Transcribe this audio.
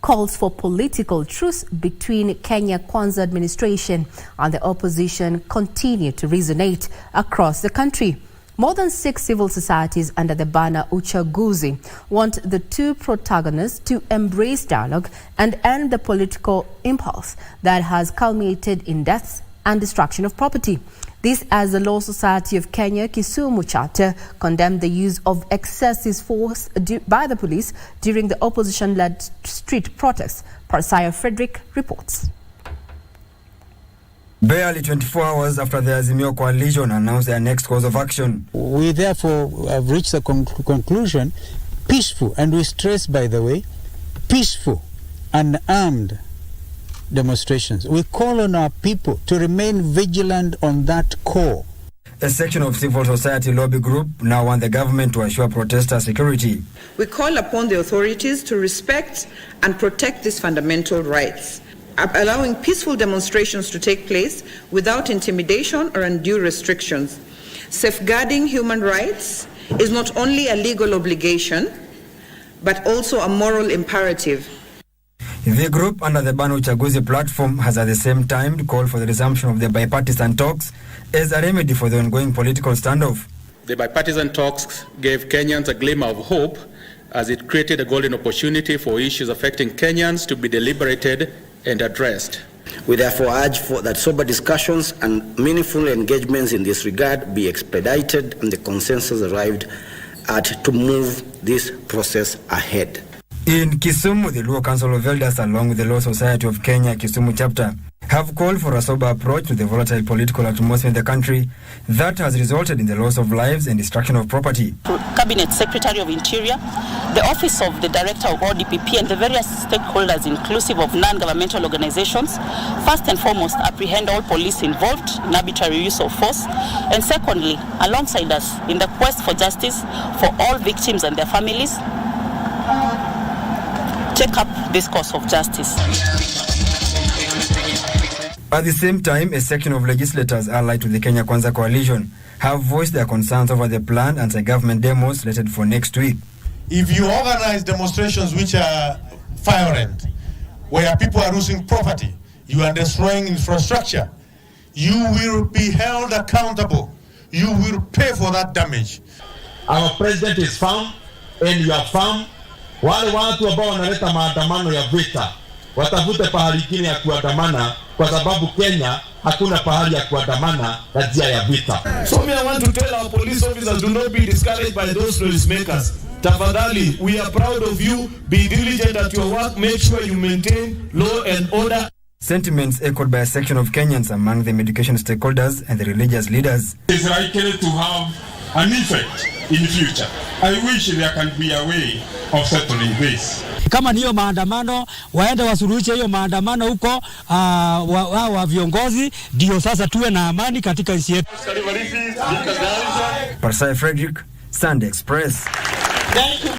calls for political truce between Kenya Kwanza administration and the opposition continue to resonate across the country. More than 6 civil societies under the banner Uchaguzi want the two protagonists to embrace dialogue and end the political impulse that has culminated in deaths and destruction of property. This as the Law Society of Kenya Kisumu chapter condemned the use of excessive force by the police during the opposition-led street protests. Parasaya Frederick reports. Barely 24 hours after the Azimio coalition announced their next course of action. We therefore have reached the conclusion, peaceful, and we stress, by the way, peaceful and armed demonstrations. We call on our people to remain vigilant on that core. A section of civil society lobby group now want the government to assure protester security. We call upon the authorities to respect and protect these fundamental rights, allowing peaceful demonstrations to take place without intimidation or undue restrictions. Safeguarding human rights is not only a legal obligation, but also a moral imperative. The group under the banner Uchaguzi platform has at the same time called for the resumption of the bipartisan talks as a remedy for the ongoing political standoff. The bipartisan talks gave Kenyans a glimmer of hope as it created a golden opportunity for issues affecting Kenyans to be deliberated and addressed. We therefore urge that sober discussions and meaningful engagements in this regard be expedited and the consensus arrived at to move this process ahead. In Kisumu, the Luo Council of Elders, along with the Law Society of Kenya Kisumu chapter, have called for a sober approach to the volatile political atmosphere in the country that has resulted in the loss of lives and destruction of property. Cabinet Secretary of Interior, the Office of the Director of ODPP, and the various stakeholders, inclusive of non-governmental organizations, first and foremost, apprehend all police involved in arbitrary use of force, and secondly, alongside us in the quest for justice for all victims and their families, take up this course of justice. At the same time, a section of legislators allied to the Kenya Kwanza coalition have voiced their concerns over the planned anti-government demos slated for next week. If you organize demonstrations which are violent, where people are losing property, you are destroying infrastructure, you will be held accountable. You will pay for that damage. Our president is firm and you are firm. Wale watu ambao wanaleta maandamano ya vita watafute pahali kingine ya kuandamana, kwa sababu Kenya hakuna pahali ya kuandamana na njia ya vita. So I want to tell our police officers, do not be discouraged by those noise makers. Tafadhali, we are proud of you. Be diligent at your work. Make sure you maintain law and order. Sentiments echoed by a section of Kenyans among the education stakeholders and the religious leaders. It's likely to have an effect in the future. I wish there can be a way of settling this. Kama niyo maandamano, waende wasuluhishe hiyo maandamano huko wa viongozi, ndio sasa tuwe na amani katika nchi yetu. Parasaya Frederick, Sunday Express.